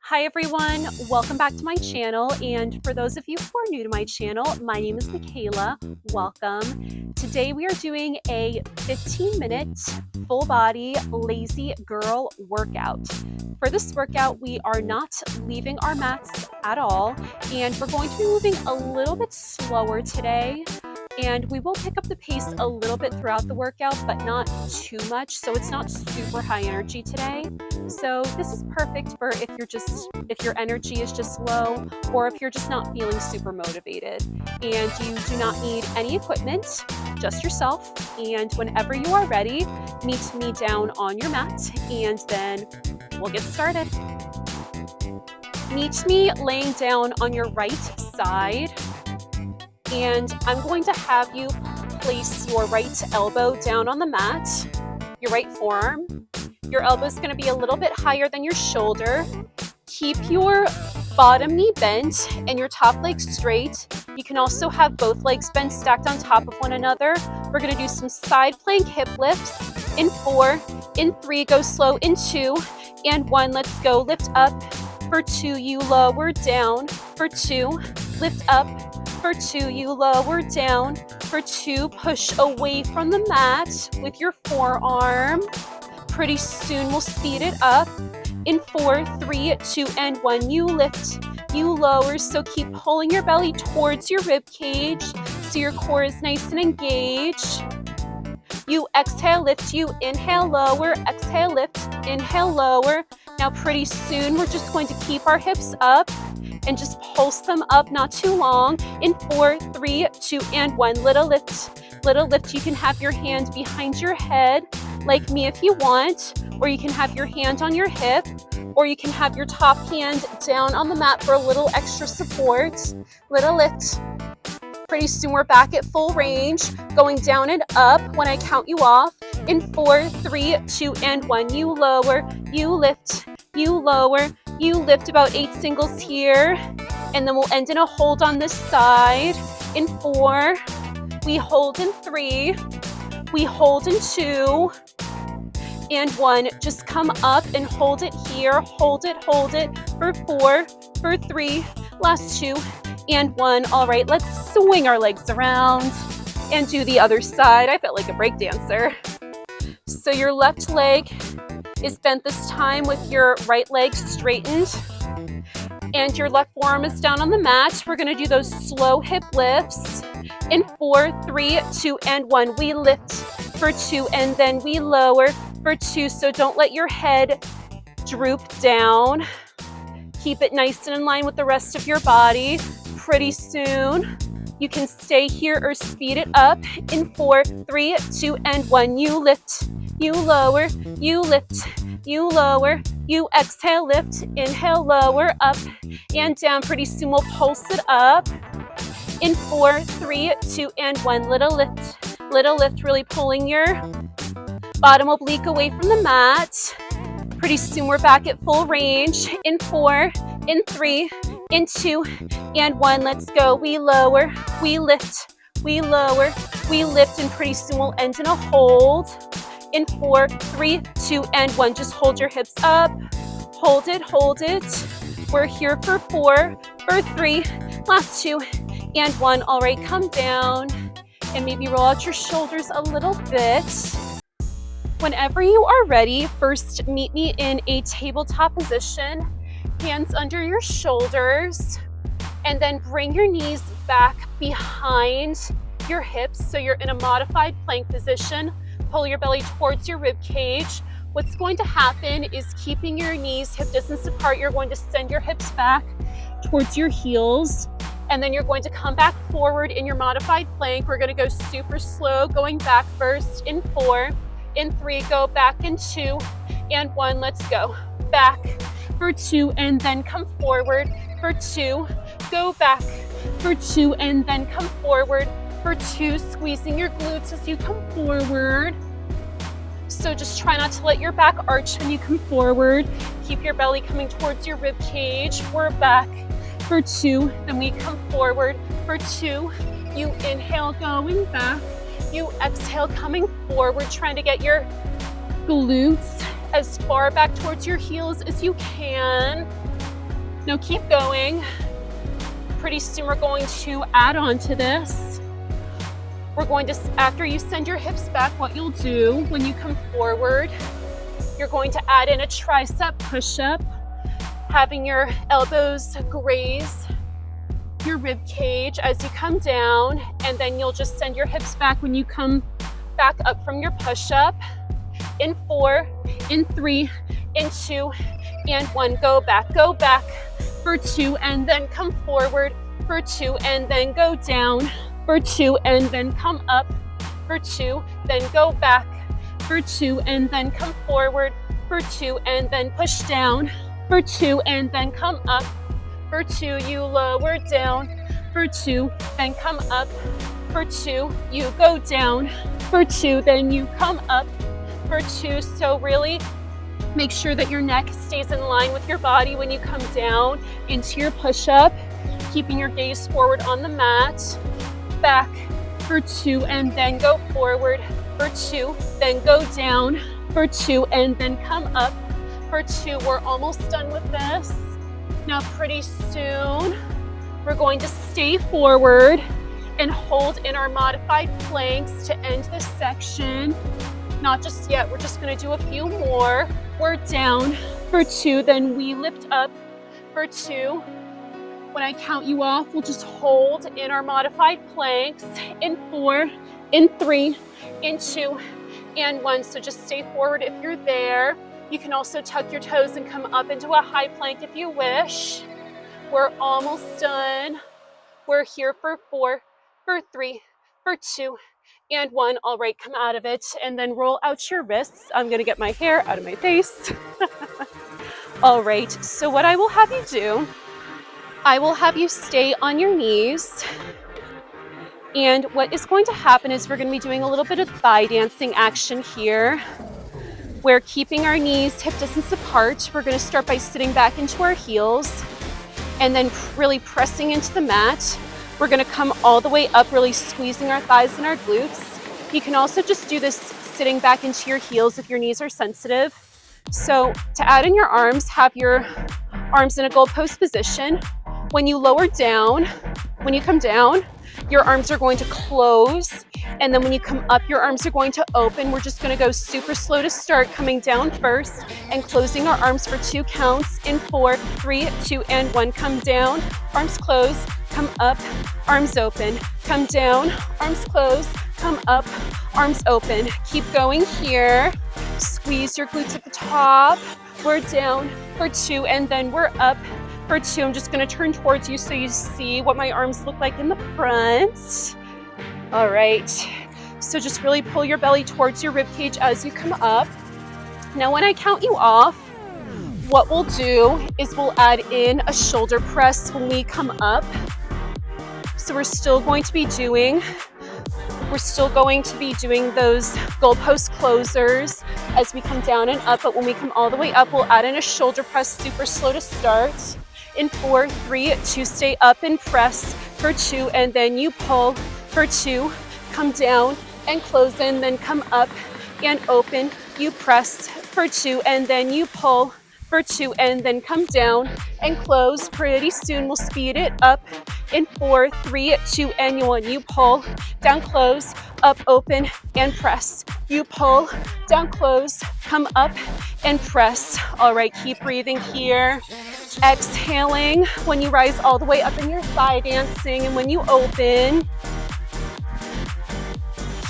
Hi everyone, welcome back to my channel, and for those of you who are new to my channel, my name is Michaela. Welcome. Today we are doing a 15-minute full body lazy girl workout. For this workout, we are not leaving our mats at all, and we're going to be moving a little bit slower today. And we will pick up the pace a little bit throughout the workout, but not too much, so it's not super high energy today. So this is perfect for if your energy is just low, or if you're just not feeling super motivated. And you do not need any equipment, just yourself. And whenever you are ready, meet me down on your mat, and then we'll get started. Meet me laying down on your right side. And I'm going to have you place your right elbow down on the mat, your right forearm. Your elbow is going to be a little bit higher than your shoulder. Keep your bottom knee bent and your top leg straight. You can also have both legs bent stacked on top of one another. We're going to do some side plank hip lifts in 4, in 3, go slow, in 2, and 1, let's go. Lift up, for 2, you lower, down, for 2, lift up, for 2, you lower, down, for 2, push away from the mat with your forearm. Pretty soon we'll speed it up. In 4, 3, 2, and 1, you lift, you lower, so keep pulling your belly towards your rib cage so your core is nice and engaged. You exhale, lift, you inhale, lower, exhale, lift, inhale, lower. Now pretty soon we're just going to keep our hips up and just pulse them up, not too long. In 4, 3, 2, and 1, little lift, little lift. You can have your hand behind your head like me if you want, or you can have your hand on your hip, or you can have your top hand down on the mat for a little extra support. Little lift. Pretty soon we're back at full range, going down and up when I count you off. In 4, 3, 2, and 1, you lower, you lift, you lower, you lift about 8 singles here, and then we'll end in a hold on this side. In 4, we hold in 3, we hold in 2, and 1. Just come up and hold it here, hold it for 4, for 3, last 2, and 1. All right, let's swing our legs around and do the other side. I felt like a break dancer. So your left leg is bent this time with your right leg straightened, and your left forearm is down on the mat. We're gonna do those slow hip lifts. In 4, 3, 2, and 1, we lift for 2, and then we lower for 2. So don't let your head droop down. Keep it nice and in line with the rest of your body. Pretty soon you can stay here or speed it up. In 4, 3, 2, and 1, you lift, you lower, you lift, you lower, you exhale, lift, inhale, lower, up and down. Pretty soon we'll pulse it up. In 4, 3, 2, and 1, little lift, really pulling your bottom oblique away from the mat. Pretty soon we're back at full range. In 4, in 3, in 2, and 1, let's go. We lower, we lift, we lower, we lift, and pretty soon we'll end in a hold. In 4, 3, 2, and 1, just hold your hips up, hold it, hold it. We're here for 4, for 3, last 2, and 1. All right, come down and maybe roll out your shoulders a little bit. Whenever you are ready, first meet me in a tabletop position, hands under your shoulders, and then bring your knees back behind your hips so you're in a modified plank position. Pull your belly towards your rib cage. What's going to happen is, keeping your knees hip distance apart, you're going to send your hips back towards your heels, and then you're going to come back forward in your modified plank. We're going to go super slow, going back first. In 4, in 3, go back in 2, and 1, let's go. Back for 2, and then come forward for 2, go back for 2, and then come forward for 2, squeezing your glutes as you come forward. So just try not to let your back arch when you come forward. Keep your belly coming towards your rib cage. We're back for 2, then we come forward for 2. You inhale, going back. You exhale, coming forward, trying to get your glutes as far back towards your heels as you can. Now keep going. Pretty soon we're going to add on to this. We're going to, after you send your hips back, what you'll do when you come forward, you're going to add in a tricep push-up, having your elbows graze your rib cage as you come down, and then you'll just send your hips back when you come back up from your push-up. In 4, in 3, in 2, and 1. Go back for 2, and then come forward for 2, and then go down for 2, and then come up for 2, then go back for 2, and then come forward for 2, and then push down for 2, and then come up for 2, you lower down for 2, then come up for 2, you go down for 2, then you come up for 2. So really make sure that your neck stays in line with your body when you come down into your push-up, keeping your gaze forward on the mat. Back for 2, and then go forward for 2, then go down for 2, and then come up for 2. We're almost done with this. Now pretty soon we're going to stay forward and hold in our modified planks to end this section. Not just yet, we're just going to do a few more. We're down for 2, then we lift up for 2. When I count you off, we'll just hold in our modified planks in 4, in 3, in 2, and 1. So just stay forward if you're there. You can also tuck your toes and come up into a high plank if you wish. We're almost done. We're here for 4, for 3, for 2, and 1. All right, come out of it and then roll out your wrists. I'm gonna get my hair out of my face. All right, so what I will have you do, I will have you stay on your knees. And what is going to happen is we're gonna be doing a little bit of thigh dancing action here. We're keeping our knees hip distance apart. We're gonna start by sitting back into our heels and then really pressing into the mat. We're gonna come all the way up, really squeezing our thighs and our glutes. You can also just do this sitting back into your heels if your knees are sensitive. So to add in your arms, have your arms in a goalpost position. When you lower down, when you come down, your arms are going to close. And then when you come up, your arms are going to open. We're just gonna go super slow to start, coming down first and closing our arms for 2 counts in 4, 3, 2, and 1. Come down, arms close, come up, arms open, come down, arms close, come up, arms open. Keep going here. Squeeze your glutes at the top. We're down for 2, and then we're up for 2. I'm just gonna turn towards you so you see what my arms look like in the front. All right, so just really pull your belly towards your rib cage as you come up. Now when I count you off, what we'll do is we'll add in a shoulder press when we come up. So we're still going to be doing those goalpost closers as we come down and up, but when we come all the way up, we'll add in a shoulder press, super slow to start. In 4, 3, 2, stay up and press for 2, and then you pull for 2, come down and close in, then come up and open, you press for 2, and then you pull for 2, and then come down and close. Pretty soon we'll speed it up in 4, 3, 2, and 1. You pull, down, close, up, open, and press. You pull, down, close, come up, and press. All right, keep breathing here. Exhaling when you rise all the way up in your thigh dancing, and when you open,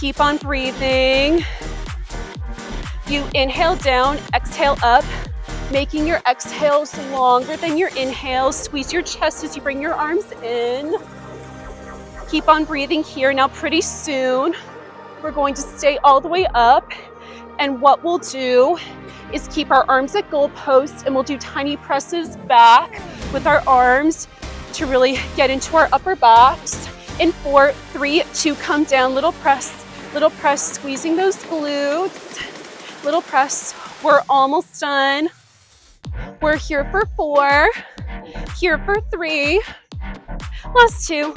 keep on breathing. You inhale down, exhale up, making your exhales longer than your inhales. Squeeze your chest as you bring your arms in. Keep on breathing here. Now pretty soon, we're going to stay all the way up. And what we'll do is keep our arms at goalposts, and we'll do tiny presses back with our arms to really get into our upper backs. In 4, 3, 2, come down, little press, squeezing those glutes, little press. We're almost done. We're here for 4, here for 3, last 2,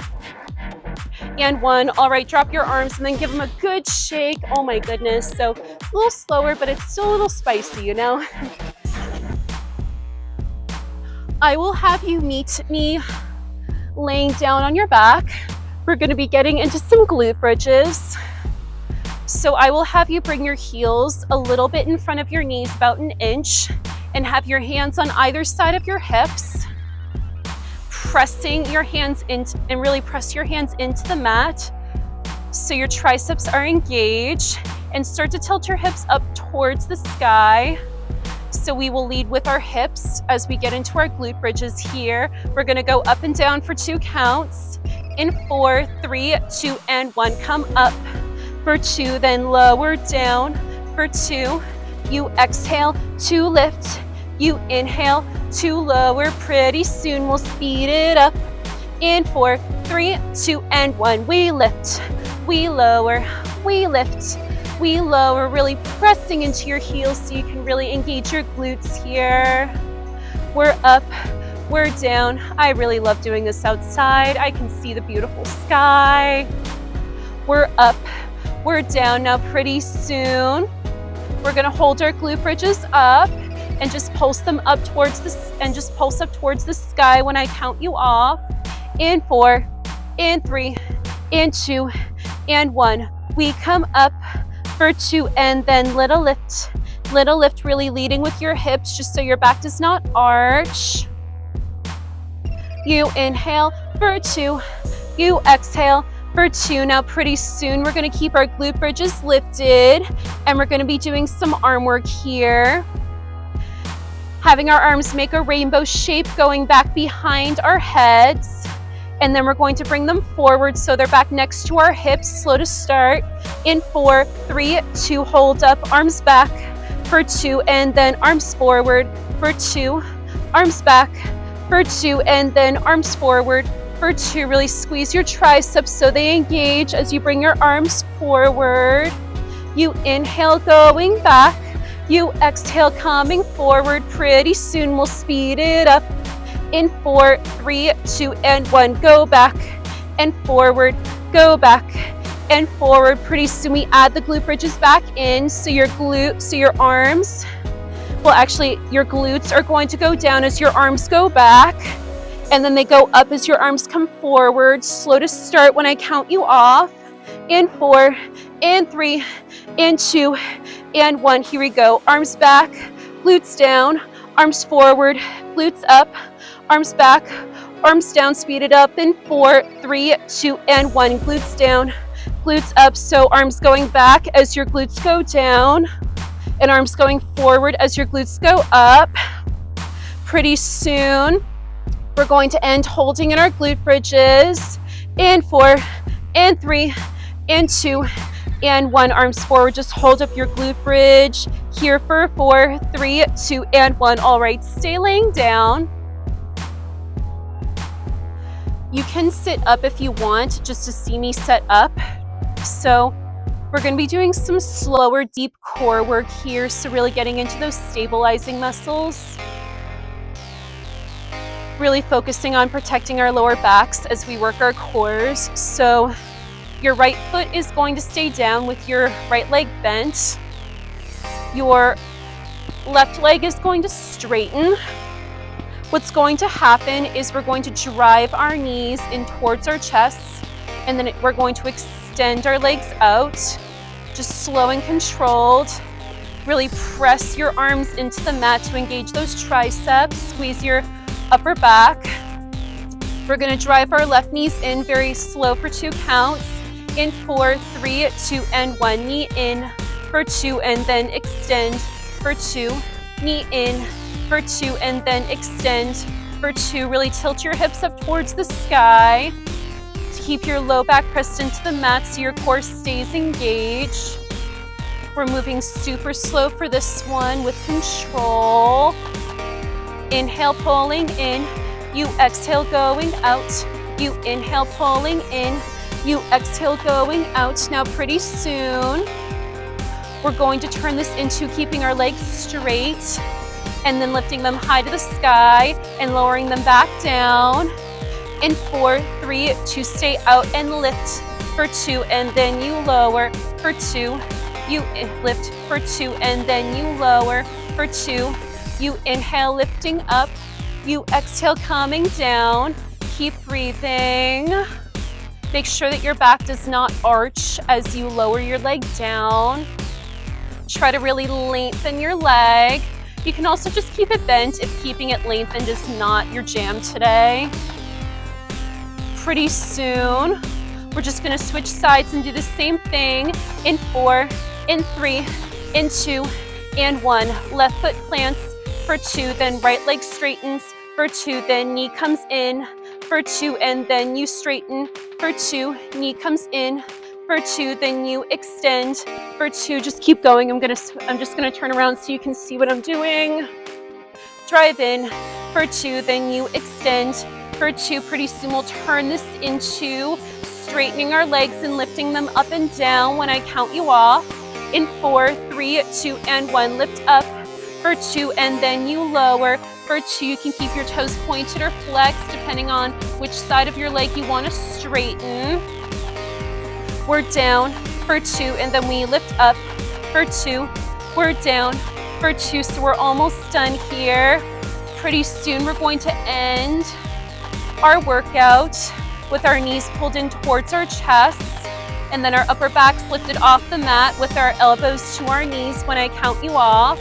and 1. All right, drop your arms and then give them a good shake. Oh my goodness. So it's a little slower, but it's still a little spicy, you know? I will have you meet me laying down on your back. We're going to be getting into some glute bridges. So I will have you bring your heels a little bit in front of your knees, about an inch, and have your hands on either side of your hips, pressing your hands into, and really press your hands into the mat so your triceps are engaged, and start to tilt your hips up towards the sky. So we will lead with our hips as we get into our glute bridges here. We're gonna go up and down for 2 counts. In 4, 3, 2, and 1. Come up for 2, then lower down for 2. You exhale to lift. You inhale to lower. Pretty soon we'll speed it up. In 4, 3, 2, and 1. We lift, we lower, we lift, we lower, really pressing into your heels so you can really engage your glutes here. We're up, we're down. I really love doing this outside. I can see the beautiful sky. We're up, we're down. Now pretty soon, we're gonna hold our glute bridges up and just pulse them up towards this, and just pulse up towards the sky when I count you off. In 4, in 3, in 2, and 1. We come up for 2, and then little lift, really leading with your hips just so your back does not arch. You inhale for 2, you exhale for 2. Now pretty soon we're gonna keep our glute bridges lifted, and we're gonna be doing some arm work here. Having our arms make a rainbow shape going back behind our heads. And then we're going to bring them forward so they're back next to our hips. Slow to start. In 4, 3, 2, hold up, arms back for 2, and then arms forward for 2, arms back for 2, and then arms forward for 2. Really squeeze your triceps so they engage as you bring your arms forward. You inhale, going back. You exhale, coming forward. Pretty soon we'll speed it up. In 4, 3, 2, and 1. Go back and forward, go back and forward. Pretty soon we add the glute bridges back in, so your arms, well actually your glutes are going to go down as your arms go back, and then they go up as your arms come forward. Slow to start when I count you off. In 4, in 3, in 2, and 1. Here we go. Arms back, glutes down, arms forward, glutes up, arms back, arms down, speed it up. In 4, 3, 2, and 1. Glutes down, glutes up. So arms going back as your glutes go down, and arms going forward as your glutes go up. Pretty soon, we're going to end holding in our glute bridges. In 4, and 3, and 2, and 1. Arms forward, just hold up your glute bridge here for 4, 3, 2, and 1. All right, stay laying down. You can sit up if you want, just to see me set up. So we're going to be doing some slower, deep core work here, so really getting into those stabilizing muscles. Really focusing on protecting our lower backs as we work our cores. So your right foot is going to stay down with your right leg bent. Your left leg is going to straighten. What's going to happen is we're going to drive our knees in towards our chests, and then we're going to extend our legs out, just slow and controlled. Really press your arms into the mat to engage those triceps, squeeze your upper back. We're going to drive our left knees in very slow for 2 counts. In 4, 3, 2, and 1. Knee in for 2, and then extend for 2. Knee in for 2, and then extend for 2. Really tilt your hips up towards the sky. Keep your low back pressed into the mat so your core stays engaged. We're moving super slow for this one with control. Inhale, pulling in. You exhale, going out. You inhale, pulling in. You exhale, going out. Now pretty soon, we're going to turn this into keeping our legs straight and then lifting them high to the sky and lowering them back down. In 4, 3, 2, stay out and lift for 2, and then you lower for 2. You lift for 2, and then you lower for 2. You inhale, lifting up. You exhale, coming down. Keep breathing. Make sure that your back does not arch as you lower your leg down. Try to really lengthen your leg. You can also just keep it bent if keeping it lengthened is not your jam today. Pretty soon, we're just gonna switch sides and do the same thing in 4, in 3, in 2, and 1. Left foot plants for 2, then right leg straightens for 2, then knee comes in for 2, and then you straighten for 2, knee comes in for 2, then you extend for 2. Just keep going. I'm just gonna turn around so you can see what I'm doing. Drive in for 2, then you extend for 2. Pretty soon we'll turn this into straightening our legs and lifting them up and down when I count you off. In 4, 3, 2, and 1. Lift up for 2, and then you lower for 2. You can keep your toes pointed or flexed depending on which side of your leg you want to straighten. We're down for 2, and then we lift up for 2. We're down for 2, so we're almost done here. Pretty soon we're going to end our workout with our knees pulled in towards our chests, and then our upper backs lifted off the mat with our elbows to our knees when I count you off.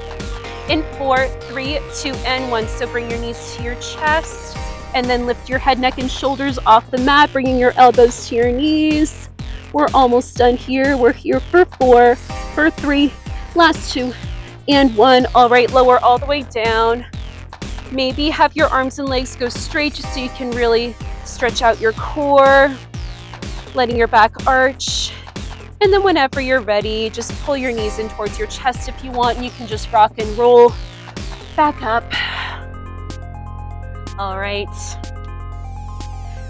In 4, 3, 2, and 1. So bring your knees to your chest, and then lift your head, neck, and shoulders off the mat, bringing your elbows to your knees. We're almost done here. We're here for 4, for 3, last 2, and 1. All right, lower all the way down. Maybe have your arms and legs go straight just so you can really stretch out your core, letting your back arch. And then whenever you're ready, just pull your knees in towards your chest if you want. You can just rock and roll back up. All right.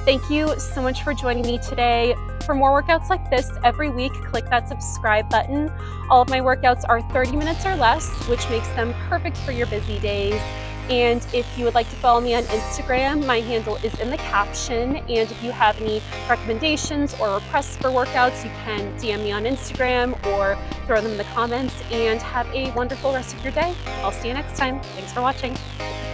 Thank you so much for joining me today. For more workouts like this every week, click that subscribe button. All of my workouts are 30 minutes or less, which makes them perfect for your busy days. And if you would like to follow me on Instagram, my handle is in the caption. And if you have any recommendations or requests for workouts, you can DM me on Instagram or throw them in the comments. And have a wonderful rest of your day. I'll see you next time. Thanks for watching.